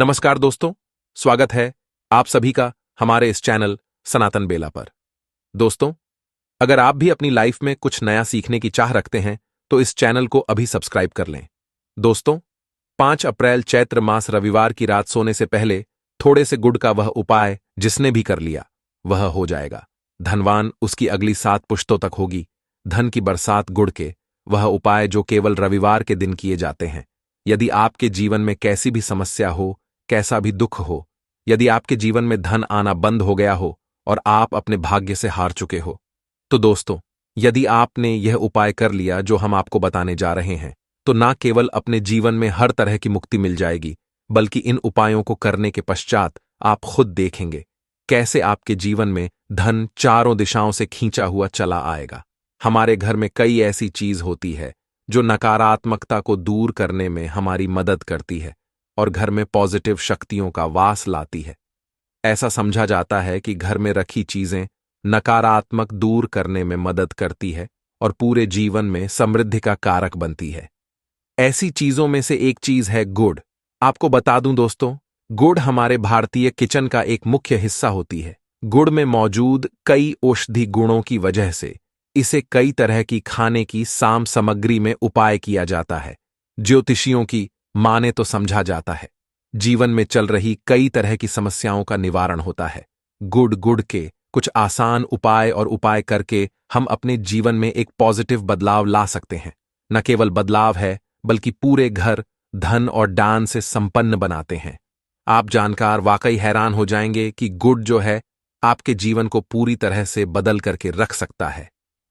नमस्कार दोस्तों, स्वागत है आप सभी का हमारे इस चैनल सनातन बेला पर। दोस्तों, अगर आप भी अपनी लाइफ में कुछ नया सीखने की चाह रखते हैं तो इस चैनल को अभी सब्सक्राइब कर लें। दोस्तों, 5 अप्रैल चैत्र मास रविवार की रात सोने से पहले थोड़े से गुड़ का वह उपाय जिसने भी कर लिया वह हो जाएगा धनवान, उसकी अगली 7 पुश्तों तक होगी धन की बरसात। गुड़ के वह उपाय जो केवल रविवार के दिन किए जाते हैं। यदि आपके जीवन में कैसी भी समस्या हो, कैसा भी दुख हो, यदि आपके जीवन में धन आना बंद हो गया हो और आप अपने भाग्य से हार चुके हो, तो दोस्तों, यदि आपने यह उपाय कर लिया जो हम आपको बताने जा रहे हैं, तो ना केवल अपने जीवन में हर तरह की मुक्ति मिल जाएगी, बल्कि इन उपायों को करने के पश्चात आप खुद देखेंगे कैसे आपके जीवन में धन चारों दिशाओं से खींचा हुआ चला आएगा। हमारे घर में कई ऐसी चीज होती है जो नकारात्मकता को दूर करने में हमारी मदद करती है और घर में पॉजिटिव शक्तियों का वास लाती है। ऐसा समझा जाता है कि घर में रखी चीजें नकारात्मक दूर करने में मदद करती है और पूरे जीवन में समृद्धि का कारक बनती है। ऐसी चीजों में से एक चीज है गुड़। आपको बता दूं दोस्तों, गुड़ हमारे भारतीय किचन का एक मुख्य हिस्सा होती है। गुड़ में मौजूद कई औषधि गुणों की वजह से इसे कई तरह की खाने की साम सामग्री में उपाय किया जाता है। ज्योतिषियों की माने तो समझा जाता है जीवन में चल रही कई तरह की समस्याओं का निवारण होता है। गुड़ के कुछ आसान उपाय करके हम अपने जीवन में एक पॉजिटिव बदलाव ला सकते हैं। न केवल बदलाव है, बल्कि पूरे घर धन और दान से संपन्न बनाते हैं। आप जानकर वाकई हैरान हो जाएंगे कि गुड़ जो है आपके जीवन को पूरी तरह से बदल करके रख सकता है।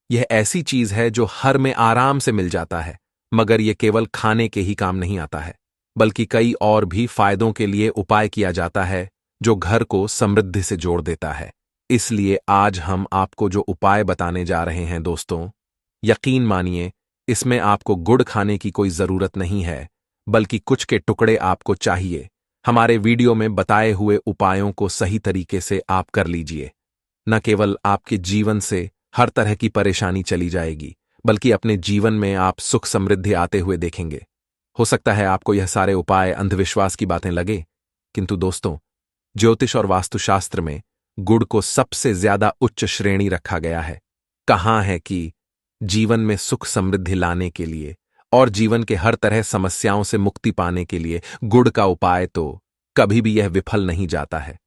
यह ऐसी चीज है जो हर में आराम से मिल जाता है, मगर यह केवल खाने के ही काम नहीं आता है, बल्कि कई और भी फायदों के लिए उपाय किया जाता है जो घर को समृद्धि से जोड़ देता है। इसलिए आज हम आपको जो उपाय बताने जा रहे हैं दोस्तों, यकीन मानिए इसमें आपको गुड़ खाने की कोई जरूरत नहीं है, बल्कि कुछ के टुकड़े आपको चाहिए। हमारे वीडियो में बताए हुए उपायों को सही तरीके से आप कर लीजिए। न केवल आपके जीवन से हर तरह की परेशानी चली जाएगी, बल्कि अपने जीवन में आप सुख समृद्धि आते हुए देखेंगे। हो सकता है आपको यह सारे उपाय अंधविश्वास की बातें लगे, किंतु दोस्तों, ज्योतिष और वास्तुशास्त्र में गुड़ को सबसे ज्यादा उच्च श्रेणी रखा गया है। कहाँ है कि जीवन में सुख समृद्धि लाने के लिए और जीवन के हर तरह समस्याओं से मुक्ति पाने के लिए गुड़ का उपाय तो कभी भी यह विफल नहीं जाता है।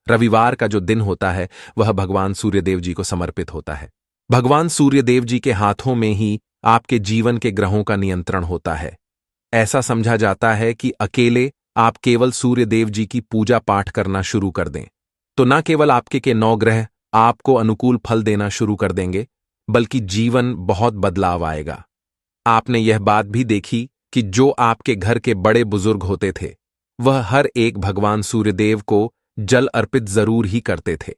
रविवार का जो दिन होता है वह भगवान सूर्यदेव जी को समर्पित होता है। भगवान सूर्यदेव जी के हाथों में ही आपके जीवन के ग्रहों का नियंत्रण होता है। ऐसा समझा जाता है कि अकेले आप केवल सूर्यदेव जी की पूजा पाठ करना शुरू कर दें तो न केवल आपके के 9 ग्रह आपको अनुकूल फल देना शुरू कर देंगे, बल्कि जीवन बहुत बदलाव आएगा। आपने यह बात भी देखी कि जो आपके घर के बड़े बुजुर्ग होते थे वह हर एक भगवान सूर्यदेव को जल अर्पित जरूर ही करते थे,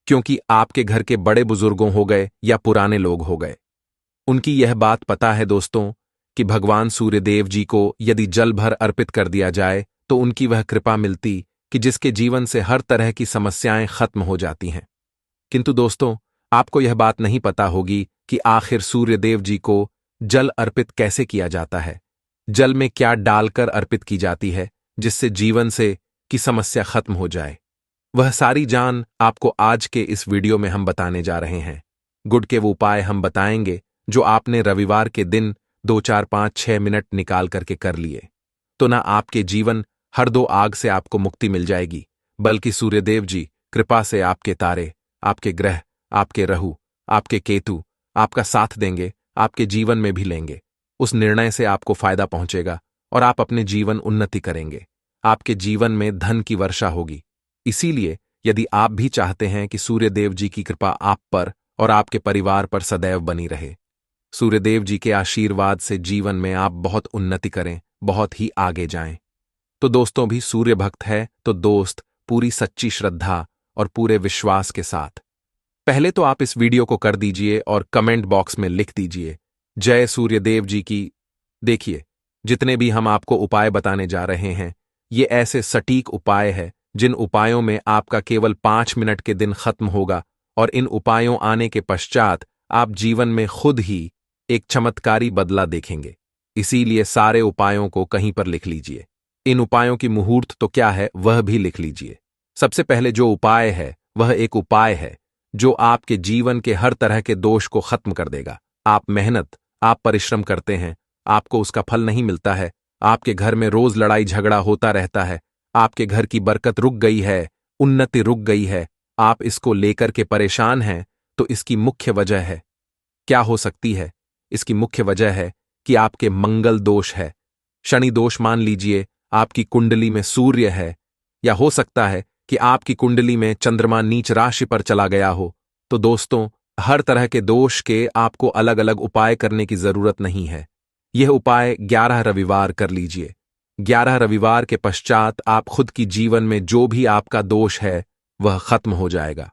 क्योंकि आपके घर के बड़े बुजुर्गों हो गए या पुराने लोग हो गए, उनकी यह बात पता है दोस्तों कि भगवान सूर्यदेव जी को यदि जल भर अर्पित कर दिया जाए तो उनकी वह कृपा मिलती कि जिसके जीवन से हर तरह की समस्याएं खत्म हो जाती हैं। किंतु दोस्तों, आपको यह बात नहीं पता होगी कि आखिर सूर्यदेव जी को जल अर्पित कैसे किया जाता है। जल में क्या डालकर अर्पित की जाती है जिससे जीवन से की समस्या खत्म हो जाए, वह सारी जान आपको आज के इस वीडियो में हम बताने जा रहे हैं। गुड़ के वो उपाय हम बताएंगे जो आपने रविवार के दिन 2, 4, 5, 6 मिनट निकाल करके कर लिए, तो ना आपके जीवन हर 2 आग से आपको मुक्ति मिल जाएगी, बल्कि सूर्यदेव जी कृपा से आपके तारे, आपके ग्रह, आपके राहु, आपके केतु आपका साथ देंगे, आपके जीवन में भी लेंगे। उस निर्णय से आपको फायदा पहुंचेगा और आप अपने जीवन उन्नति करेंगे। आपके जीवन में धन की वर्षा होगी। इसीलिए यदि आप भी चाहते हैं कि सूर्यदेव जी की कृपा आप पर और आपके परिवार पर सदैव बनी रहे, सूर्यदेव जी के आशीर्वाद से जीवन में आप बहुत उन्नति करें, बहुत ही आगे जाएं, तो दोस्तों भी सूर्य भक्त है तो दोस्त पूरी सच्ची श्रद्धा और पूरे विश्वास के साथ पहले तो आप इस वीडियो को कर दीजिए और कमेंट बॉक्स में लिख दीजिए जय सूर्यदेव जी की। देखिए, जितने भी हम आपको उपाय बताने जा रहे हैं ये ऐसे सटीक उपाय है जिन उपायों में आपका केवल 5 मिनट के दिन खत्म होगा और इन उपायों आने के पश्चात आप जीवन में खुद ही एक चमत्कारी बदला देखेंगे। इसीलिए सारे उपायों को कहीं पर लिख लीजिए। इन उपायों की मुहूर्त तो क्या है वह भी लिख लीजिए। सबसे पहले जो उपाय है वह एक उपाय है जो आपके जीवन के हर तरह के दोष को खत्म कर देगा। आप परिश्रम करते हैं, आपको उसका फल नहीं मिलता है, आपके घर में रोज लड़ाई झगड़ा होता रहता है, आपके घर की बरकत रुक गई है, उन्नति रुक गई है, आप इसको लेकर के परेशान हैं, तो इसकी मुख्य वजह है क्या हो सकती है? इसकी मुख्य वजह है कि आपके मंगल दोष है। शनि दोष मान लीजिए, आपकी कुंडली में सूर्य है, या हो सकता है कि आपकी कुंडली में चंद्रमा नीच राशि पर चला गया हो। तो दोस्तों, हर तरह के दोष के आपको अलग अलग उपाय करने की जरूरत नहीं है। यह उपाय 11 रविवार कर लीजिए। 11 रविवार के पश्चात आप खुद की जीवन में जो भी आपका दोष है वह खत्म हो जाएगा।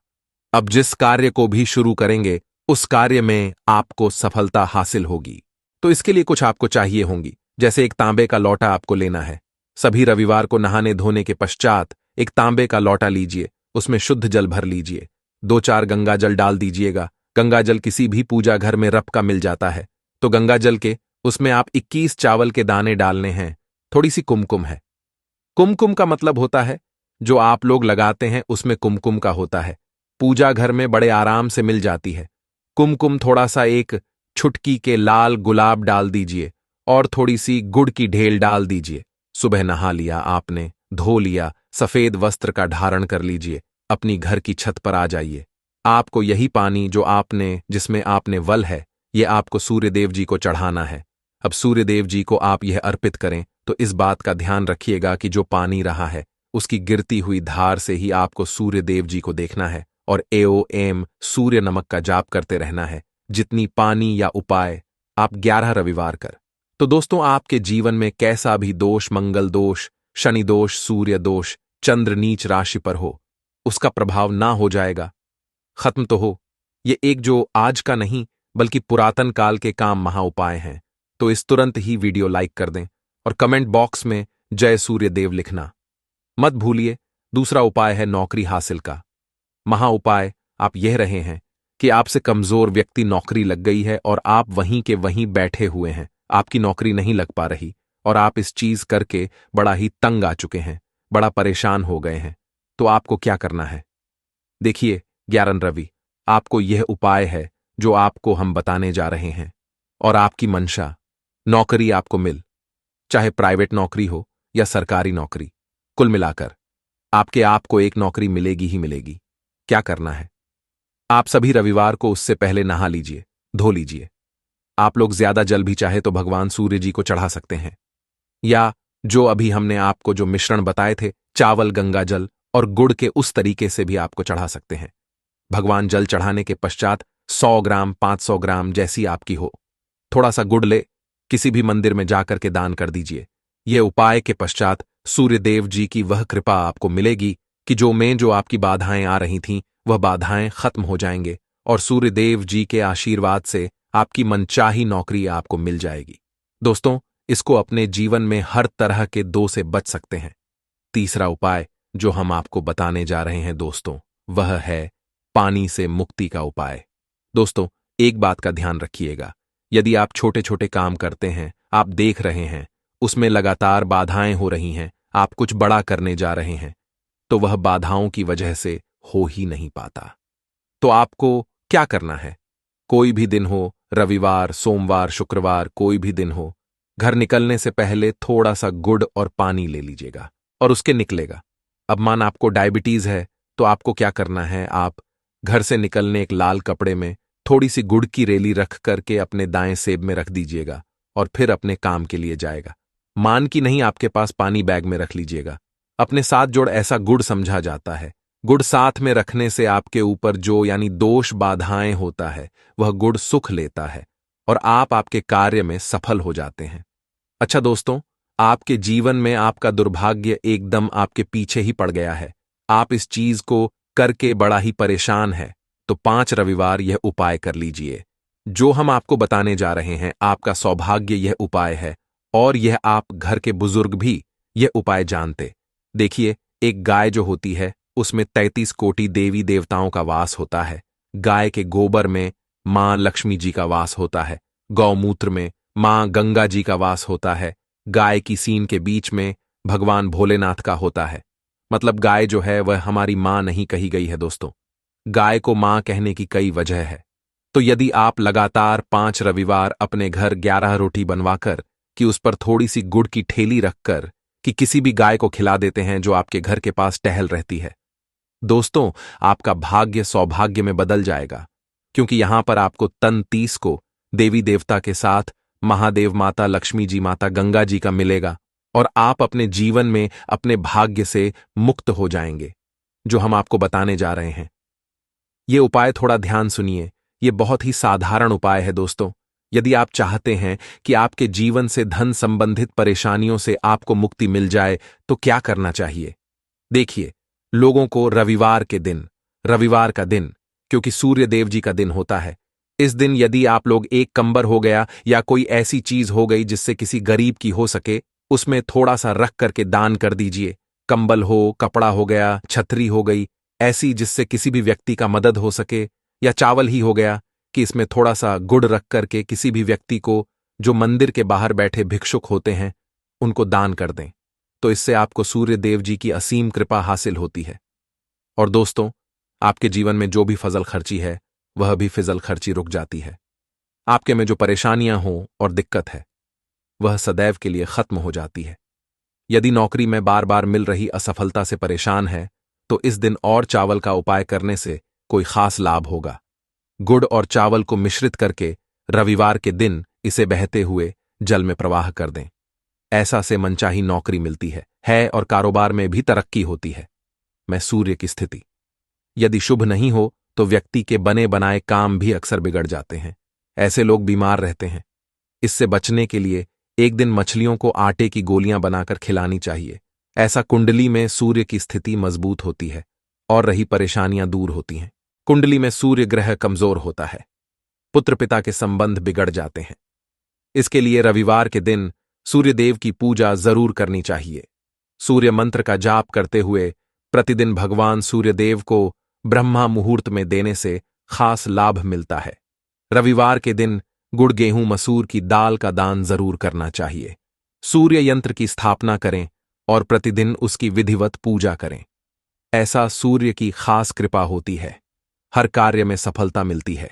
अब जिस कार्य को भी शुरू करेंगे उस कार्य में आपको सफलता हासिल होगी। तो इसके लिए कुछ आपको चाहिए होंगी, जैसे एक तांबे का लोटा आपको लेना है। सभी रविवार को नहाने धोने के पश्चात एक तांबे का लोटा लीजिए, उसमें शुद्ध जल भर लीजिए, 2-4 गंगा जल डाल दीजिएगा। गंगा जल किसी भी पूजा घर में रप का मिल जाता है। तो गंगा जल के उसमें आप 21 चावल के दाने डालने हैं। थोड़ी सी कुमकुम है। कुमकुम का मतलब होता है जो आप लोग लगाते हैं उसमें कुमकुम का होता है। पूजा घर में बड़े आराम से मिल जाती है। कुमकुम थोड़ा सा एक छुटकी के लाल गुलाब डाल दीजिए और थोड़ी सी गुड़ की ढेल डाल दीजिए। सुबह नहा लिया आपने, धो लिया, सफेद वस्त्र का धारण कर लीजिए, अपनी घर की छत पर आ जाइए। आपको यही पानी जिसमें आपने वल है, ये आपको सूर्यदेव जी को चढ़ाना है। अब सूर्यदेव जी को आप यह अर्पित करें तो इस बात का ध्यान रखिएगा कि जो पानी रहा है उसकी गिरती हुई धार से ही आपको सूर्यदेव जी को देखना है और एओएम सूर्य नमक का जाप करते रहना है। जितनी पानी या उपाय आप 11 रविवार कर। तो दोस्तों, आपके जीवन में कैसा भी दोष, मंगल दोष, शनि दोष, सूर्य दोष, चंद्र नीच राशि पर हो, उसका प्रभाव ना हो जाएगा, खत्म तो हो। ये एक जो आज का नहीं बल्कि पुरातन काल के काम महा उपाय हैं। तो इस तुरंत ही वीडियो लाइक कर दें और कमेंट बॉक्स में जय सूर्यदेव लिखना मत भूलिए। दूसरा उपाय है नौकरी हासिल का। महा उपाय आप यह रहे हैं कि आपसे कमजोर व्यक्ति नौकरी लग गई है और आप वहीं के वहीं बैठे हुए हैं, आपकी नौकरी नहीं लग पा रही और आप इस चीज करके बड़ा ही तंग आ चुके हैं, बड़ा परेशान हो गए हैं। तो आपको क्या करना है? देखिए 11 रवि, आपको यह उपाय है जो आपको हम बताने जा रहे हैं और आपकी मंशा नौकरी आपको चाहे प्राइवेट नौकरी हो या सरकारी नौकरी, कुल मिलाकर आपको एक नौकरी मिलेगी ही मिलेगी। क्या करना है? आप सभी रविवार को उससे पहले नहा लीजिए, धो लीजिए। आप लोग ज्यादा जल भी चाहे तो भगवान सूर्य जी को चढ़ा सकते हैं, या जो अभी हमने आपको जो मिश्रण बताए थे, चावल, गंगा जल और गुड़ के, उस तरीके से भी आपको चढ़ा सकते हैं। भगवान जल चढ़ाने के पश्चात 100 ग्राम, 500 ग्राम जैसी आपकी हो, थोड़ा सा गुड़ ले किसी भी मंदिर में जाकर के दान कर दीजिए। यह उपाय के पश्चात सूर्यदेव जी की वह कृपा आपको मिलेगी कि जो आपकी बाधाएं आ रही थीं वह बाधाएं खत्म हो जाएंगे और सूर्यदेव जी के आशीर्वाद से आपकी मनचाही नौकरी आपको मिल जाएगी। दोस्तों, इसको अपने जीवन में हर तरह के दो से बच सकते हैं। तीसरा उपाय जो हम आपको बताने जा रहे हैं दोस्तों, वह है पानी से मुक्ति का उपाय। दोस्तों, एक बात का ध्यान रखिएगा, यदि आप छोटे छोटे काम करते हैं, आप देख रहे हैं उसमें लगातार बाधाएं हो रही हैं, आप कुछ बड़ा करने जा रहे हैं, तो वह बाधाओं की वजह से हो ही नहीं पाता। तो आपको क्या करना है? कोई भी दिन हो, रविवार, सोमवार, शुक्रवार, कोई भी दिन हो, घर निकलने से पहले थोड़ा सा गुड़ और पानी ले लीजिएगा और उसके निकलेगा। अब मान आपको डायबिटीज है तो आपको क्या करना है? आप घर से निकलने एक लाल कपड़े में थोड़ी सी गुड़ की रेली रख करके अपने दाएं सेब में रख दीजिएगा और फिर अपने काम के लिए जाएगा। मान की नहीं, आपके पास पानी बैग में रख लीजिएगा। अपने साथ जोड़ ऐसा गुड़ समझा जाता है। गुड़ साथ में रखने से आपके ऊपर जो यानी दोष बाधाएं होता है वह गुड़ सुख लेता है और आप आपके कार्य में सफल हो जाते हैं। अच्छा दोस्तों, आपके जीवन में आपका दुर्भाग्य एकदम आपके पीछे ही पड़ गया है, आप इस चीज को करके बड़ा ही परेशान है, तो 5 रविवार यह उपाय कर लीजिए। जो हम आपको बताने जा रहे हैं, आपका सौभाग्य यह उपाय है और यह आप घर के बुजुर्ग भी यह उपाय जानते। देखिए, एक गाय जो होती है उसमें 33 कोटि देवी देवताओं का वास होता है। गाय के गोबर में मां लक्ष्मी जी का वास होता है, गौमूत्र में मां गंगा जी का वास होता है, गाय की सींग के बीच में भगवान भोलेनाथ का होता है। मतलब गाय जो है वह हमारी मां नहीं कही गई है दोस्तों। गाय को मां कहने की कई वजह है। तो यदि आप लगातार 5 रविवार अपने घर 11 रोटी बनवाकर कि उस पर थोड़ी सी गुड़ की ठेली रखकर कि किसी भी गाय को खिला देते हैं जो आपके घर के पास टहल रहती है, दोस्तों आपका भाग्य सौभाग्य में बदल जाएगा। क्योंकि यहां पर आपको तन 30 को देवी देवता के साथ महादेव माता, लक्ष्मी जी माता, गंगा जी का मिलेगा और आप अपने जीवन में अपने भाग्य से मुक्त हो जाएंगे, जो हम आपको बताने जा रहे हैं। ये उपाय थोड़ा ध्यान सुनिए। ये बहुत ही साधारण उपाय है दोस्तों। यदि आप चाहते हैं कि आपके जीवन से धन संबंधित परेशानियों से आपको मुक्ति मिल जाए तो क्या करना चाहिए? देखिए, लोगों को रविवार का दिन, क्योंकि सूर्य देव जी का दिन होता है, इस दिन यदि आप लोग एक कंबर हो गया या कोई ऐसी चीज हो गई जिससे किसी गरीब की हो सके, उसमें थोड़ा सा रख करके दान कर दीजिए। कंबल हो, कपड़ा हो गया, छतरी हो गई, ऐसी जिससे किसी भी व्यक्ति का मदद हो सके, या चावल ही हो गया कि इसमें थोड़ा सा गुड़ रख करके किसी भी व्यक्ति को जो मंदिर के बाहर बैठे भिक्षुक होते हैं उनको दान कर दें। तो इससे आपको सूर्य देव जी की असीम कृपा हासिल होती है। और दोस्तों, आपके जीवन में जो भी फजल खर्ची है वह भी फिजल खर्ची रुक जाती है। आपके में जो परेशानियां हों और दिक्कत है वह सदैव के लिए खत्म हो जाती है। यदि नौकरी में बार बार मिल रही असफलता से परेशान है तो इस दिन और चावल का उपाय करने से कोई खास लाभ होगा। गुड़ और चावल को मिश्रित करके रविवार के दिन इसे बहते हुए जल में प्रवाह कर दें। ऐसा से मनचाही नौकरी मिलती है और कारोबार में भी तरक्की होती है। मैं सूर्य की स्थिति यदि शुभ नहीं हो तो व्यक्ति के बने बनाए काम भी अक्सर बिगड़ जाते हैं। ऐसे लोग बीमार रहते हैं। इससे बचने के लिए एक दिन मछलियों को आटे की गोलियां बनाकर खिलानी चाहिए। ऐसा कुंडली में सूर्य की स्थिति मजबूत होती है और रही परेशानियां दूर होती हैं। कुंडली में सूर्य ग्रह कमजोर होता है, पुत्र पिता के संबंध बिगड़ जाते हैं। इसके लिए रविवार के दिन सूर्यदेव की पूजा जरूर करनी चाहिए। सूर्य मंत्र का जाप करते हुए प्रतिदिन भगवान सूर्यदेव को ब्रह्मा मुहूर्त में देने से खास लाभ मिलता है। रविवार के दिन गुड़, गेहूं, मसूर की दाल का दान जरूर करना चाहिए। सूर्य यंत्र की स्थापना करें और प्रतिदिन उसकी विधिवत पूजा करें। ऐसा सूर्य की खास कृपा होती है, हर कार्य में सफलता मिलती है।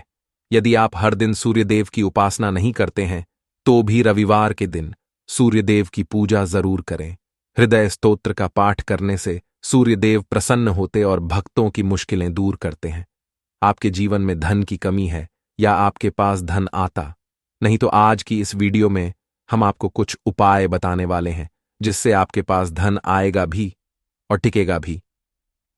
यदि आप हर दिन सूर्यदेव की उपासना नहीं करते हैं तो भी रविवार के दिन सूर्यदेव की पूजा जरूर करें। हृदय स्तोत्र का पाठ करने से सूर्यदेव प्रसन्न होते और भक्तों की मुश्किलें दूर करते हैं। आपके जीवन में धन की कमी है या आपके पास धन आता नहीं, तो आज की इस वीडियो में हम आपको कुछ उपाय बताने वाले हैं जिससे आपके पास धन आएगा भी और टिकेगा भी।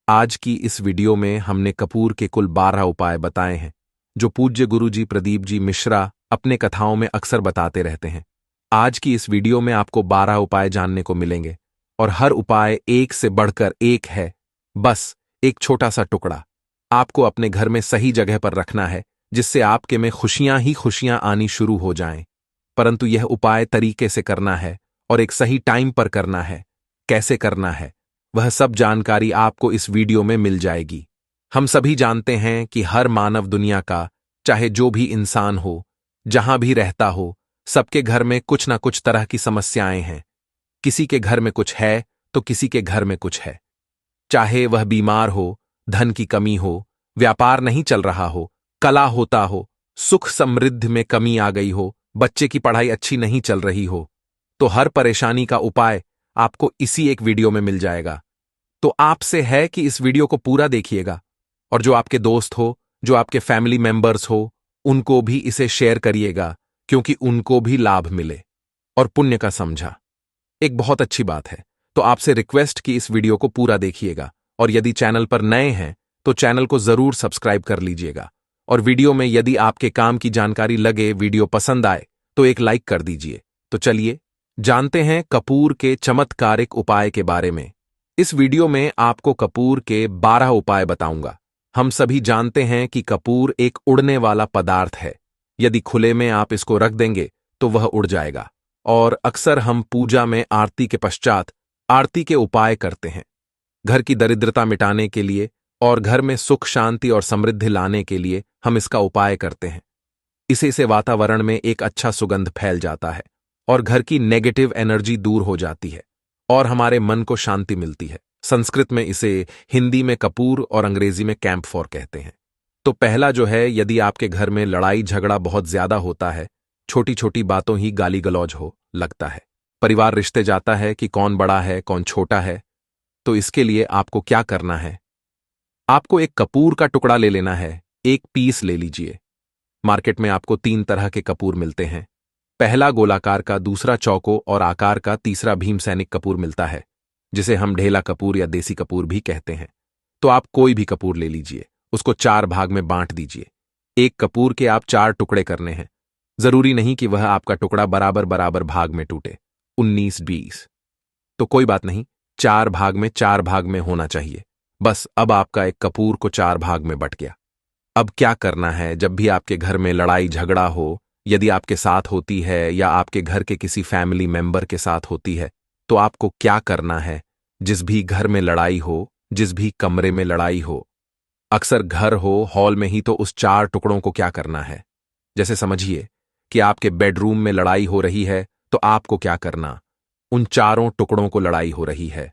आज की इस वीडियो में हमने कपूर के कुल 12 उपाय बताए हैं जो पूज्य गुरुजी प्रदीप जी मिश्रा अपने कथाओं में अक्सर बताते रहते हैं। आज की इस वीडियो में आपको 12 उपाय जानने को मिलेंगे और हर उपाय एक से बढ़कर एक है। बस एक छोटा सा टुकड़ा आपको अपने घर में सही जगह पर रखना है जिससे आपके में खुशियां ही खुशियां आनी शुरू हो जाएं। परंतु यह उपाय तरीके से करना है और एक सही टाइम पर करना है। कैसे करना है वह सब जानकारी आपको इस वीडियो में मिल जाएगी। हम सभी जानते हैं कि हर मानव दुनिया का, चाहे जो भी इंसान हो, जहां भी रहता हो, सबके घर में कुछ ना कुछ तरह की समस्याएं हैं। किसी के घर में कुछ है तो किसी के घर में कुछ है। चाहे वह बीमार हो, धन की कमी हो, व्यापार नहीं चल रहा हो, कला होता हो, सुख समृद्धि में कमी आ गई हो, बच्चे की पढ़ाई अच्छी नहीं चल रही हो, तो हर परेशानी का उपाय आपको इसी एक वीडियो में मिल जाएगा। तो आपसे है कि इस वीडियो को पूरा देखिएगा और जो आपके दोस्त हो, जो आपके फैमिली मेंबर्स हो, उनको भी इसे शेयर करिएगा क्योंकि उनको भी लाभ मिले और पुण्य का समझा। एक बहुत अच्छी बात है। तो आपसे रिक्वेस्ट कि इस वीडियो को पूरा देखिएगा और यदि चैनल पर नए हैं तो चैनल को जरूर सब्सक्राइब कर लीजिएगा और वीडियो में यदि आपके काम की जानकारी लगे, वीडियो पसंद आए तो एक लाइक कर दीजिए। तो चलिए जानते हैं कपूर के चमत्कारिक उपाय के बारे में। इस वीडियो में आपको कपूर के 12 उपाय बताऊंगा। हम सभी जानते हैं कि कपूर एक उड़ने वाला पदार्थ है। यदि खुले में आप इसको रख देंगे तो वह उड़ जाएगा और अक्सर हम पूजा में आरती के पश्चात आरती के उपाय करते हैं। घर की दरिद्रता मिटाने के लिए और घर में सुख, शांति और समृद्धि लाने के लिए हम इसका उपाय करते हैं। इसे से वातावरण में एक अच्छा सुगंध फैल जाता है और घर की नेगेटिव एनर्जी दूर हो जाती है और हमारे मन को शांति मिलती है। संस्कृत में इसे हिंदी में कपूर और अंग्रेजी में कैंपफॉर कहते हैं। तो पहला जो है, यदि आपके घर में लड़ाई झगड़ा बहुत ज्यादा होता है, छोटी छोटी बातों ही गाली गलौज हो लगता है, परिवार रिश्ते जाता है कि कौन बड़ा है कौन छोटा है, तो इसके लिए आपको क्या करना है? आपको एक कपूर का टुकड़ा ले लेना है, एक पीस ले लीजिए। मार्केट में आपको 3 तरह के कपूर मिलते हैं। पहला गोलाकार का, दूसरा चौको और आकार का, तीसरा भीम सैनिक कपूर मिलता है, जिसे हम ढेला कपूर या देसी कपूर भी कहते हैं। तो आप कोई भी कपूर ले लीजिए, उसको 4 भाग में बांट दीजिए। एक कपूर के आप 4 टुकड़े करने हैं। जरूरी नहीं कि वह आपका टुकड़ा बराबर बराबर भाग में टूटे, 19-20, तो कोई बात नहीं, 4 भाग में 4 भाग में होना चाहिए। बस अब आपका एक कपूर को 4 भाग में बट गया। अब क्या करना है? जब भी आपके घर में लड़ाई झगड़ा हो, यदि आपके साथ होती है या आपके घर के किसी फैमिली मेंबर के साथ होती है, तो आपको क्या करना है? जिस भी घर में लड़ाई हो, जिस भी कमरे में लड़ाई हो, अक्सर घर हो हॉल में ही, तो उस 4 टुकड़ों को क्या करना है? जैसे समझिए कि आपके बेडरूम में लड़ाई हो रही है, तो आपको क्या करना? उन 4 टुकड़ों को लड़ाई हो रही है,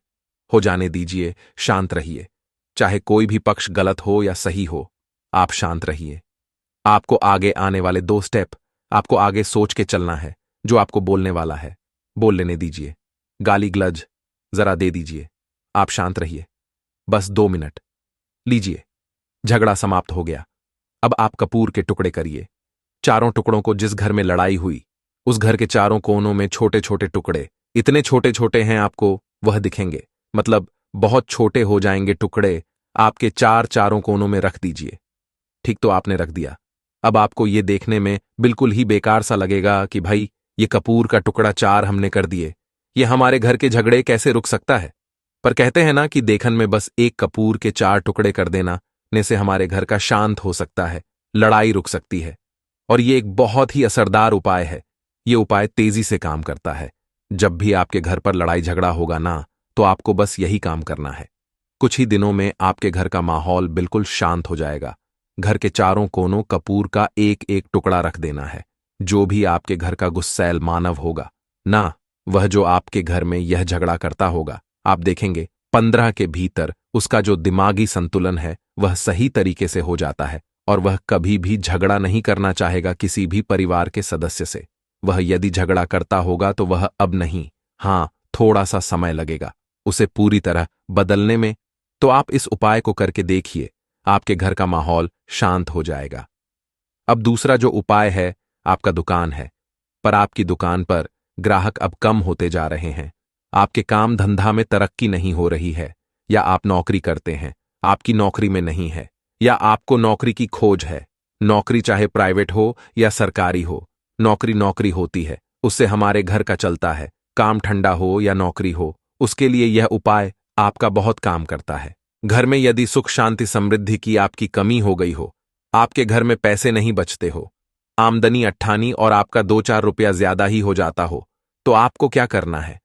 हो जाने दीजिए, शांत रहिए। चाहे कोई भी पक्ष गलत हो या सही हो, आप शांत रहिए। आपको आगे आने वाले 2 स्टेप आपको आगे सोच के चलना है। जो आपको बोलने वाला है बोल लेने दीजिए, गाली गलौज जरा दे दीजिए, आप शांत रहिए। बस 2 मिनट लीजिए, झगड़ा समाप्त हो गया। अब आप कपूर के टुकड़े करिए। 4 टुकड़ों को, जिस घर में लड़ाई हुई उस घर के 4 कोनों में छोटे छोटे टुकड़े, इतने छोटे छोटे हैं आपको वह दिखेंगे, मतलब बहुत छोटे हो जाएंगे टुकड़े, आपके 4 कोनों में रख दीजिए। ठीक, तो आपने रख दिया। अब आपको ये देखने में बिल्कुल ही बेकार सा लगेगा कि भाई ये कपूर का टुकड़ा 4 हमने कर दिए, ये हमारे घर के झगड़े कैसे रुक सकता है? पर कहते हैं ना कि देखन में बस एक कपूर के 4 टुकड़े कर देना ने से हमारे घर का शांत हो सकता है, लड़ाई रुक सकती है। और ये एक बहुत ही असरदार उपाय है। ये उपाय तेजी से काम करता है। जब भी आपके घर पर लड़ाई झगड़ा होगा ना, तो आपको बस यही काम करना है। कुछ ही दिनों में आपके घर का माहौल बिल्कुल शांत हो जाएगा। घर के 4 कोनों कपूर का एक एक टुकड़ा रख देना है। जो भी आपके घर का गुस्सैल मानव होगा ना, वह जो आपके घर में यह झगड़ा करता होगा, आप देखेंगे 15 के भीतर उसका जो दिमागी संतुलन है वह सही तरीके से हो जाता है, और वह कभी भी झगड़ा नहीं करना चाहेगा किसी भी परिवार के सदस्य से। वह यदि झगड़ा करता होगा तो वह अब नहीं, हाँ, थोड़ा सा समय लगेगा उसे पूरी तरह बदलने में। तो आप इस उपाय को करके देखिए, आपके घर का माहौल शांत हो जाएगा। अब दूसरा जो उपाय है, आपका दुकान है, पर आपकी दुकान पर ग्राहक अब कम होते जा रहे हैं। आपके काम धंधा में तरक्की नहीं हो रही है, या आप नौकरी करते हैं, आपकी नौकरी में नहीं है, या आपको नौकरी की खोज है। नौकरी चाहे प्राइवेट हो या सरकारी हो, नौकरी नौकरी होती है, उससे हमारे घर का चलता है। काम ठंडा हो या नौकरी हो, उसके लिए यह उपाय आपका बहुत काम करता है। घर में यदि सुख शांति समृद्धि की आपकी कमी हो गई हो, आपके घर में पैसे नहीं बचते हो, आमदनी अट्ठानी और आपका 2-4 रुपया ज्यादा ही हो जाता हो, तो आपको क्या करना है?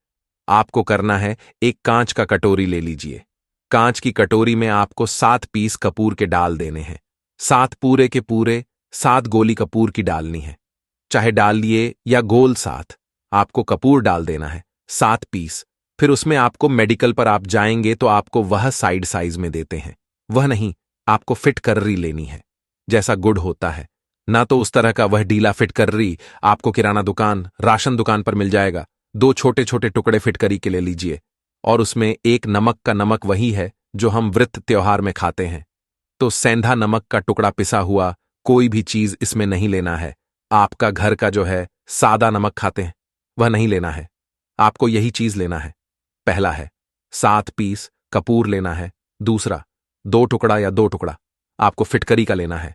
आपको करना है, एक कांच का कटोरी ले लीजिए। कांच की कटोरी में आपको 7 पीस कपूर के डाल देने हैं। 7 पूरे के पूरे 7 गोली कपूर की डालनी है। चाहे डाल लिए या गोल 7, आपको कपूर डाल देना है 7 पीस। फिर उसमें आपको मेडिकल पर आप जाएंगे तो आपको वह साइड साइज में देते हैं, वह नहीं, आपको फिट कर्री लेनी है, जैसा गुड़ होता है ना, तो उस तरह का वह ढीला फिट कर्री आपको किराना दुकान, राशन दुकान पर मिल जाएगा। 2 छोटे छोटे टुकड़े फिटकरी के ले लीजिए, और उसमें एक नमक का नमक वही है जो हम व्रत त्योहार में खाते हैं। तो सेंधा नमक का टुकड़ा पिसा हुआ कोई भी चीज इसमें नहीं लेना है। आपका घर का जो है सादा नमक खाते हैं, वह नहीं लेना है, आपको यही चीज लेना है। पहला है 7 पीस कपूर लेना है। दूसरा 2 टुकड़ा या 2 टुकड़ा आपको फिटकरी का लेना है,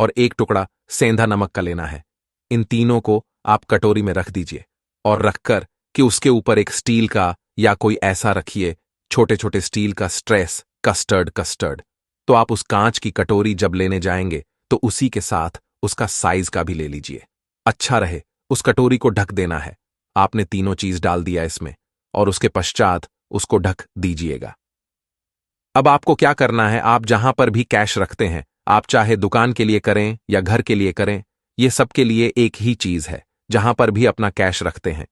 और 1 टुकड़ा सेंधा नमक का लेना है। इन तीनों को आप कटोरी में रख दीजिए, और रखकर कि उसके ऊपर एक स्टील का या कोई ऐसा रखिए, छोटे छोटे स्टील का स्ट्रेस कस्टर्ड। तो आप उस कांच की कटोरी जब लेने जाएंगे तो उसी के साथ उसका साइज का भी ले लीजिए। अच्छा रहे, उस कटोरी को ढक देना है। आपने तीनों चीज डाल दिया इसमें, और उसके पश्चात उसको ढक दीजिएगा। अब आपको क्या करना है, आप जहां पर भी कैश रखते हैं, आप चाहे दुकान के लिए करें या घर के लिए करें, ये सबके लिए एक ही चीज है। जहां पर भी अपना कैश रखते हैं,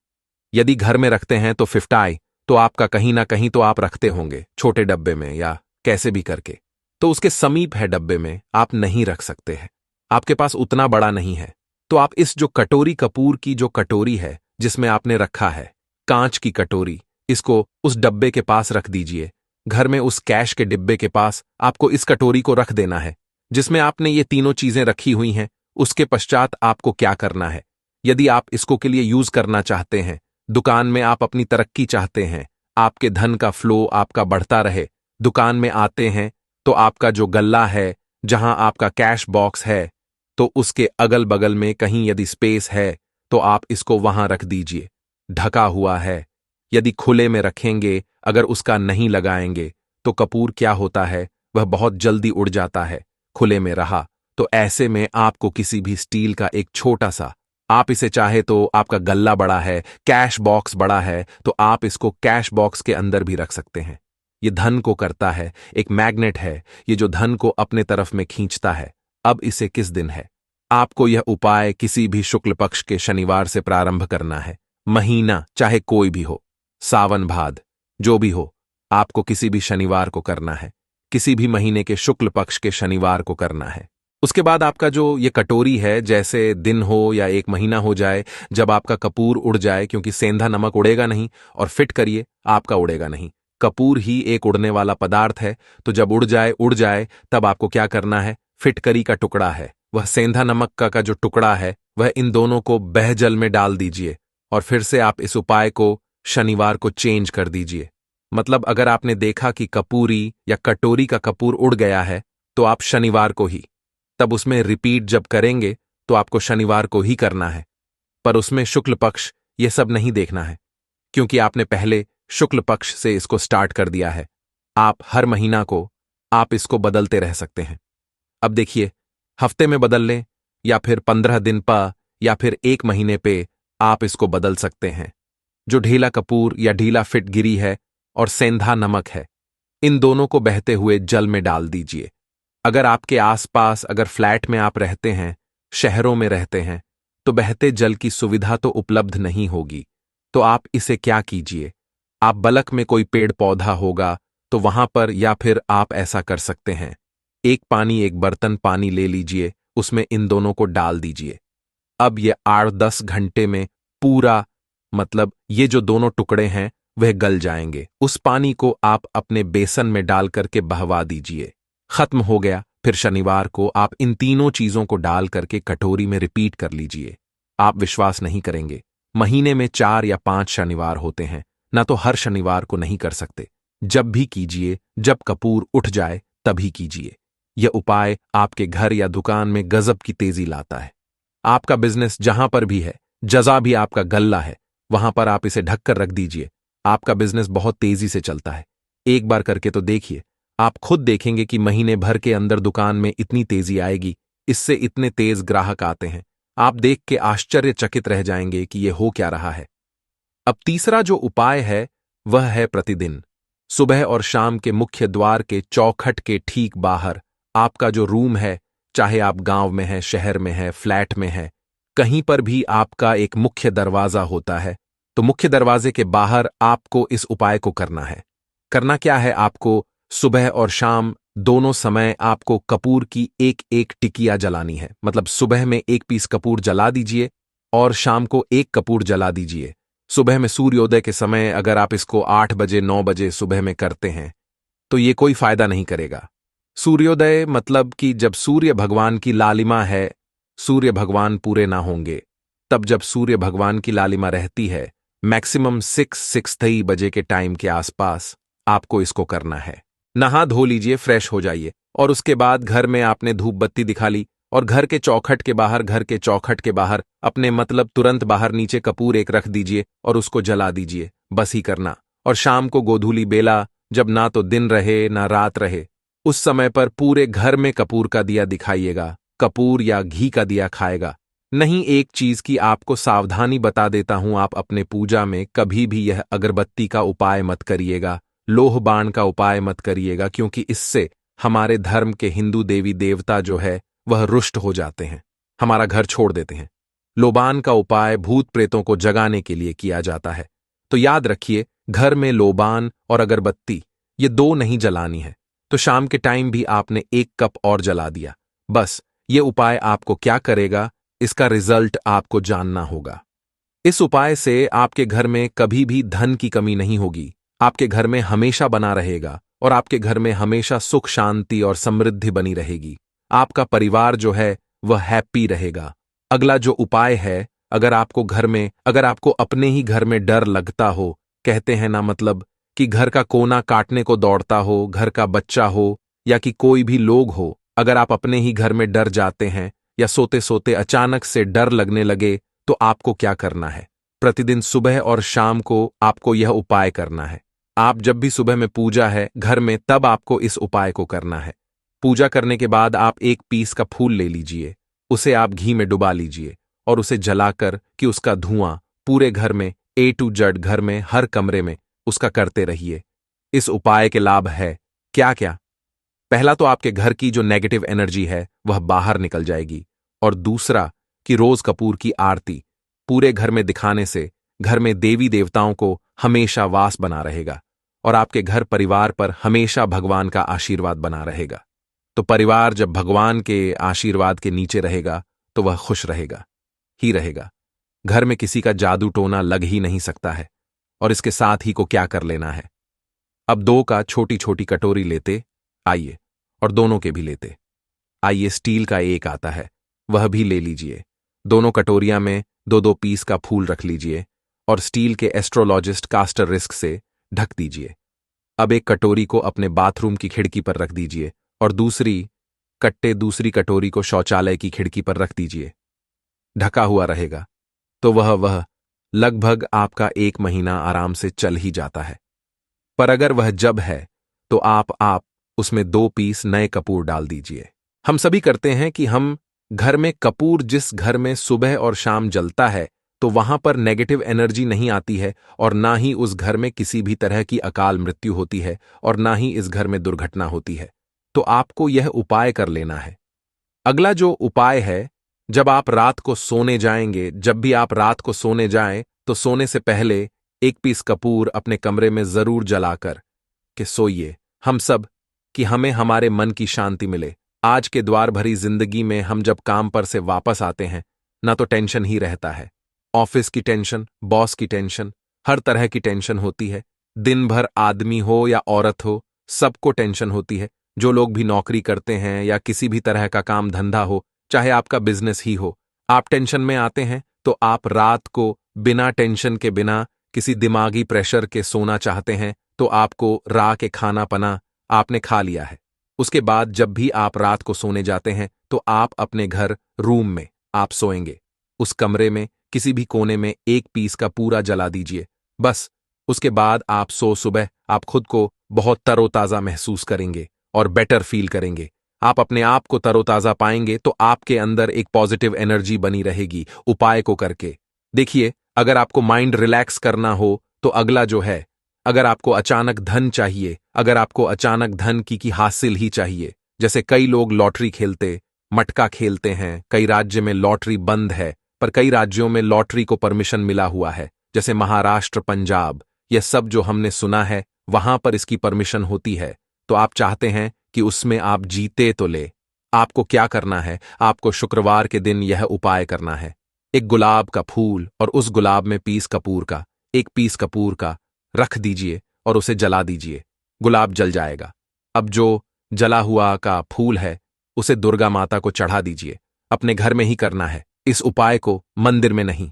यदि घर में रखते हैं तो 50 तो आपका कहीं ना कहीं तो आप रखते होंगे, छोटे डब्बे में या कैसे भी करके। तो उसके समीप है डब्बे में, आप नहीं रख सकते हैं, आपके पास उतना बड़ा नहीं है। तो आप इस जो कटोरी कपूर की जो कटोरी है जिसमें आपने रखा है, कांच की कटोरी, इसको उस डब्बे के पास रख दीजिए। घर में उस कैश के डिब्बे के पास आपको इस कटोरी को रख देना है जिसमें आपने ये तीनों चीजें रखी हुई हैं। उसके पश्चात आपको क्या करना है, यदि आप इसको के लिए यूज करना चाहते हैं, दुकान में आप अपनी तरक्की चाहते हैं, आपके धन का फ्लो आपका बढ़ता रहे, दुकान में आते हैं तो आपका जो गल्ला है जहां आपका कैश बॉक्स है, तो उसके अगल बगल में कहीं यदि स्पेस है तो आप इसको वहां रख दीजिए। ढका हुआ है, यदि खुले में रखेंगे, अगर उसका नहीं लगाएंगे तो कपूर क्या होता है, वह बहुत जल्दी उड़ जाता है। खुले में रहा तो ऐसे में आपको किसी भी स्टील का एक छोटा सा, आप इसे चाहे तो आपका गल्ला बड़ा है, कैश बॉक्स बड़ा है, तो आप इसको कैश बॉक्स के अंदर भी रख सकते हैं। ये धन को करता है, एक मैग्नेट है, ये जो धन को अपने तरफ में खींचता है। अब इसे किस दिन है, आपको यह उपाय किसी भी शुक्ल पक्ष के शनिवार से प्रारंभ करना है। महीना चाहे कोई भी हो, सावन भाद जो भी हो, आपको किसी भी शनिवार को करना है, किसी भी महीने के शुक्ल पक्ष के शनिवार को करना है। उसके बाद आपका जो ये कटोरी है, जैसे दिन हो या एक महीना हो जाए, जब आपका कपूर उड़ जाए, क्योंकि सेंधा नमक उड़ेगा नहीं, और फिट करिए आपका उड़ेगा नहीं, कपूर ही एक उड़ने वाला पदार्थ है। तो जब उड़ जाए तब आपको क्या करना है, फिटकरी का टुकड़ा है, वह सेंधा नमक का जो टुकड़ा है, वह इन दोनों को बह जल में डाल दीजिए और फिर से आप इस उपाय को शनिवार को चेंज कर दीजिए। मतलब अगर आपने देखा कि कपूरी या कटोरी का कपूर उड़ गया है, तो आप शनिवार को ही, तब उसमें रिपीट जब करेंगे तो आपको शनिवार को ही करना है। पर उसमें शुक्ल पक्ष ये सब नहीं देखना है, क्योंकि आपने पहले शुक्ल पक्ष से इसको स्टार्ट कर दिया है। आप हर महीना को आप इसको बदलते रह सकते हैं। अब देखिए, हफ्ते में बदल लें या फिर 15 दिन पर या फिर एक महीने पे आप इसको बदल सकते हैं। जो ढीला कपूर या ढीला फिटगिरी है और सेंधा नमक है, इन दोनों को बहते हुए जल में डाल दीजिए। अगर आपके आसपास, अगर फ्लैट में आप रहते हैं, शहरों में रहते हैं, तो बहते जल की सुविधा तो उपलब्ध नहीं होगी। तो आप इसे क्या कीजिए, आप बलक में कोई पेड़ पौधा होगा तो वहां पर, या फिर आप ऐसा कर सकते हैं, एक बर्तन पानी ले लीजिए, उसमें इन दोनों को डाल दीजिए। अब ये 8-10 घंटे में पूरा, मतलब ये जो दोनों टुकड़े हैं वह गल जाएंगे। उस पानी को आप अपने बेसन में डाल करके बहवा दीजिए। खत्म हो गया, फिर शनिवार को आप इन तीनों चीजों को डाल करके कटोरी में रिपीट कर लीजिए। आप विश्वास नहीं करेंगे, महीने में 4 या 5 शनिवार होते हैं, ना तो हर शनिवार को नहीं कर सकते। जब भी कीजिए, जब कपूर उठ जाए तभी कीजिए। यह उपाय आपके घर या दुकान में गजब की तेजी लाता है। आपका बिजनेस जहां पर भी है, जजा भी आपका गल्ला है, वहां पर आप इसे ढककर रख दीजिए। आपका बिजनेस बहुत तेजी से चलता है। एक बार करके तो देखिए, आप खुद देखेंगे कि महीने भर के अंदर दुकान में इतनी तेजी आएगी, इससे इतने तेज ग्राहक आते हैं, आप देख के आश्चर्यचकित रह जाएंगे कि यह हो क्या रहा है। अब तीसरा जो उपाय है वह है प्रतिदिन सुबह और शाम के मुख्य द्वार के चौखट के ठीक बाहर, आपका जो रूम है, चाहे आप गांव में है, शहर में है, फ्लैट में है, कहीं पर भी आपका एक मुख्य दरवाजा होता है, तो मुख्य दरवाजे के बाहर आपको इस उपाय को करना है। करना क्या है, आपको सुबह और शाम दोनों समय आपको कपूर की एक एक टिकिया जलानी है। मतलब सुबह में 1 पीस कपूर जला दीजिए और शाम को 1 कपूर जला दीजिए। सुबह में सूर्योदय के समय अगर आप इसको 8 बजे 9 बजे सुबह में करते हैं तो ये कोई फायदा नहीं करेगा। सूर्योदय मतलब कि जब सूर्य भगवान की लालिमा है, सूर्य भगवान पूरे ना होंगे, तब जब सूर्य भगवान की लालिमा रहती है, मैक्सिमम 6-6:30 बजे के टाइम के आसपास आपको इसको करना है। नहा धो लीजिए, फ्रेश हो जाइए, और उसके बाद घर में आपने धूप बत्ती दिखा ली और घर के चौखट के बाहर अपने, मतलब तुरंत बाहर नीचे कपूर एक रख दीजिए और उसको जला दीजिए। बस ही करना। और शाम को गोधूली बेला, जब ना तो दिन रहे ना रात रहे, उस समय पर पूरे घर में कपूर का दिया दिखाइएगा। कपूर या घी का दिया खाएगा नहीं। एक चीज की आपको सावधानी बता देता हूं, आप अपने पूजा में कभी भी यह अगरबत्ती का उपाय मत करिएगा, लोह बाण का उपाय मत करिएगा, क्योंकि इससे हमारे धर्म के हिंदू देवी देवता जो है वह रुष्ट हो जाते हैं, हमारा घर छोड़ देते हैं। लोबान का उपाय भूत प्रेतों को जगाने के लिए किया जाता है। तो याद रखिए, घर में लोबान और अगरबत्ती ये दो नहीं जलानी है। तो शाम के टाइम भी आपने 1 कप और जला दिया। बस ये उपाय आपको क्या करेगा, इसका रिजल्ट आपको जानना होगा। इस उपाय से आपके घर में कभी भी धन की कमी नहीं होगी, आपके घर में हमेशा बना रहेगा और आपके घर में हमेशा सुख शांति और समृद्धि बनी रहेगी। आपका परिवार जो है वह हैप्पी रहेगा। अगला जो उपाय है, अगर आपको अपने ही घर में डर लगता हो, कहते हैं ना, मतलब कि घर का कोना काटने को दौड़ता हो, घर का बच्चा हो या कि कोई भी लोग हो, अगर आप अपने ही घर में डर जाते हैं या सोते सोते अचानक से डर लगने लगे, तो आपको क्या करना है? प्रतिदिन सुबह और शाम को आपको यह उपाय करना है। आप जब भी सुबह में पूजा है घर में, तब आपको इस उपाय को करना है। पूजा करने के बाद आप 1 पीस का फूल ले लीजिए, उसे आप घी में डुबा लीजिए और उसे जलाकर कि उसका धुआं पूरे घर में A to Z घर में हर कमरे में उसका करते रहिए। इस उपाय के लाभ है क्या क्या? पहला तो आपके घर की जो नेगेटिव एनर्जी है वह बाहर निकल जाएगी, और दूसरा कि रोज कपूर की आरती पूरे घर में दिखाने से घर में देवी देवताओं को हमेशा वास बना रहेगा और आपके घर परिवार पर हमेशा भगवान का आशीर्वाद बना रहेगा। तो परिवार जब भगवान के आशीर्वाद के नीचे रहेगा तो वह खुश रहेगा ही रहेगा। घर में किसी का जादू टोना लग ही नहीं सकता है। और इसके साथ ही को क्या कर लेना है, अब 2 का छोटी छोटी कटोरी लेते आइए और दोनों के भी लेते आइए। स्टील का एक आता है, वह भी ले लीजिए। दोनों कटोरियां में 2-2 पीस का फूल रख लीजिए और स्टील के एस्ट्रोलॉजिस्ट कास्टर रिस्क से ढक दीजिए। अब एक कटोरी को अपने बाथरूम की खिड़की पर रख दीजिए और दूसरी कटोरी को शौचालय की खिड़की पर रख दीजिए। ढका हुआ रहेगा तो वह लगभग आपका 1 महीना आराम से चल ही जाता है। पर अगर वह जब है तो आप उसमें 2 पीस नए कपूर डाल दीजिए। हम सभी करते हैं कि हम घर में कपूर जिस घर में सुबह और शाम जलता है तो वहां पर नेगेटिव एनर्जी नहीं आती है और ना ही उस घर में किसी भी तरह की अकाल मृत्यु होती है और ना ही इस घर में दुर्घटना होती है। तो आपको यह उपाय कर लेना है। अगला जो उपाय है, जब भी आप रात को सोने जाएं तो सोने से पहले 1 पीस कपूर अपने कमरे में जरूर जलाकर के सोइए। हम सब कि हमें हमारे मन की शांति मिले। आज के द्वार भरी जिंदगी में हम जब काम पर से वापस आते हैं ना तो टेंशन ही रहता है। ऑफिस की टेंशन, बॉस की टेंशन, हर तरह की टेंशन होती है। दिन भर आदमी हो या औरत हो, सबको टेंशन होती है। जो लोग भी नौकरी करते हैं या किसी भी तरह का काम धंधा हो, चाहे आपका बिजनेस ही हो, आप टेंशन में आते हैं तो आप रात को बिना टेंशन के, बिना किसी दिमागी प्रेशर के सोना चाहते हैं तो आपको के खाना पना आपने खा लिया है। उसके बाद जब भी आप रात को सोने जाते हैं तो आप अपने घर रूम में आप सोएंगे, उस कमरे में किसी भी कोने में 1 पीस का पूरा जला दीजिए। बस उसके बाद सुबह आप खुद को बहुत तरोताजा महसूस करेंगे और बेटर फील करेंगे। आप अपने आप को तरोताजा पाएंगे तो आपके अंदर एक पॉजिटिव एनर्जी बनी रहेगी उपाय को करके। देखिए, अगर आपको माइंड रिलैक्स करना हो तो अगला जो है, अगर आपको अचानक धन चाहिए, अगर आपको अचानक धन की हासिल ही चाहिए, जैसे कई लोग लॉटरी खेलते, मटका खेलते हैं। कई राज्य में लॉटरी बंद है पर कई राज्यों में लॉटरी को परमिशन मिला हुआ है, जैसे महाराष्ट्र, पंजाब, यह सब जो हमने सुना है वहां पर इसकी परमिशन होती है। तो आप चाहते हैं कि उसमें आप जीते तो ले। आपको क्या करना है, आपको शुक्रवार के दिन यह उपाय करना है। एक गुलाब का फूल और उस गुलाब में 1 पीस कपूर का रख दीजिए और उसे जला दीजिए। गुलाब जल जाएगा। अब जो जला हुआ का फूल है उसे दुर्गा माता को चढ़ा दीजिए। अपने घर में ही करना है इस उपाय को, मंदिर में नहीं।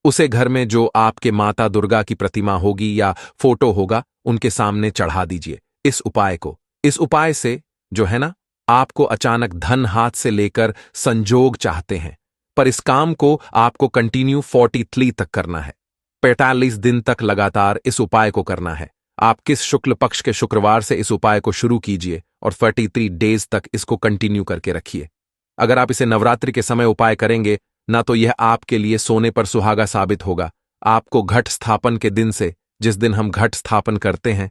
उसे घर में जो आपके माता दुर्गा की प्रतिमा होगी या फोटो होगा उनके सामने चढ़ा दीजिए इस उपाय को। इस उपाय से जो है ना, आपको अचानक धन हाथ से लेकर संजोग चाहते हैं, पर इस काम को आपको कंटिन्यू 43 तक करना है। 45 दिन तक लगातार इस उपाय को करना है। आप किस शुक्ल पक्ष के शुक्रवार से इस उपाय को शुरू कीजिए और 43 डेज तक इसको कंटिन्यू करके रखिए। अगर आप इसे नवरात्रि के समय उपाय करेंगे ना तो यह आपके लिए सोने पर सुहागा साबित होगा। आपको घट स्थापन के दिन से, जिस दिन हम घट स्थापन करते हैं,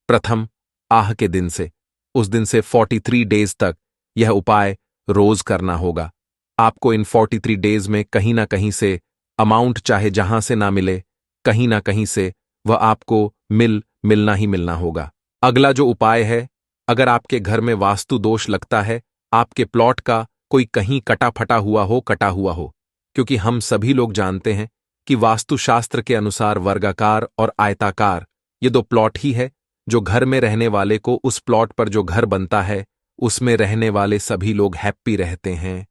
प्रथम आह के दिन से, उस दिन से 43 डेज तक यह उपाय रोज करना होगा। आपको इन 43 डेज में कहीं ना कहीं से अमाउंट चाहे जहां से ना मिले, कहीं ना कहीं से वह आपको मिलना ही मिलना होगा। अगला जो उपाय है, अगर आपके घर में वास्तु दोष लगता है, आपके प्लॉट का कोई कहीं कटा फटा हुआ हो, क्योंकि हम सभी लोग जानते हैं कि वास्तुशास्त्र के अनुसार वर्गाकार और आयताकार ये दो प्लॉट ही है जो घर में रहने वाले को, उस प्लॉट पर जो घर बनता है उसमें रहने वाले सभी लोग हैप्पी रहते हैं,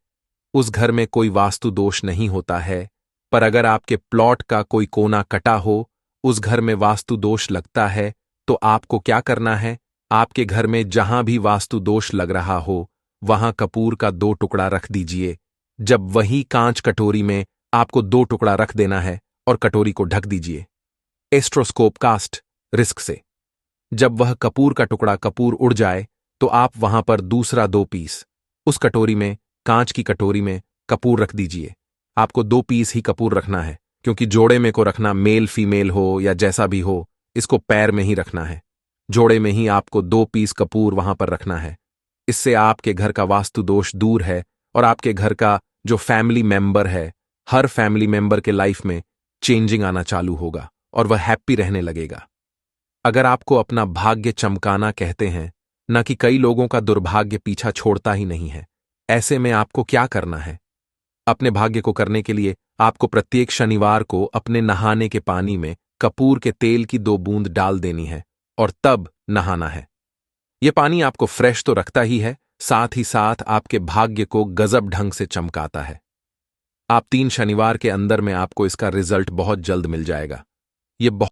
उस घर में कोई वास्तु दोष नहीं होता है। पर अगर आपके प्लॉट का कोई कोना कटा हो, उस घर में वास्तु दोष लगता है, तो आपको क्या करना है? आपके घर में जहां भी वास्तु दोष लग रहा हो वहां कपूर का 2 टुकड़ा रख दीजिए। जब वही कांच कटोरी में आपको 2 टुकड़ा रख देना है और कटोरी को ढक दीजिए एस्ट्रोस्कोप कास्ट रिस्क से। जब वह कपूर का टुकड़ा कपूर उड़ जाए तो आप वहां पर दूसरा 2 पीस उस कटोरी में, कांच की कटोरी में कपूर रख दीजिए। आपको 2 पीस ही कपूर रखना है, क्योंकि जोड़े में को रखना मेल फीमेल हो या जैसा भी हो, इसको पैर में ही रखना है। जोड़े में ही आपको 2 पीस कपूर वहां पर रखना है। इससे आपके घर का वास्तु दोष दूर है और आपके घर का जो फैमिली मेंबर है, हर फैमिली मेंबर के लाइफ में चेंजिंग आना चालू होगा और वह हैप्पी रहने लगेगा। अगर आपको अपना भाग्य चमकाना कहते हैं, न कि कई लोगों का दुर्भाग्य पीछा छोड़ता ही नहीं है, ऐसे में आपको क्या करना है? अपने भाग्य को करने के लिए आपको प्रत्येक शनिवार को अपने नहाने के पानी में कपूर के तेल की 2 बूंद डाल देनी है और तब नहाना है। यह पानी आपको फ्रेश तो रखता ही है, साथ ही साथ आपके भाग्य को गजब ढंग से चमकाता है। आप 3 शनिवार के अंदर में आपको इसका रिजल्ट बहुत जल्द मिल जाएगा। यह बहुत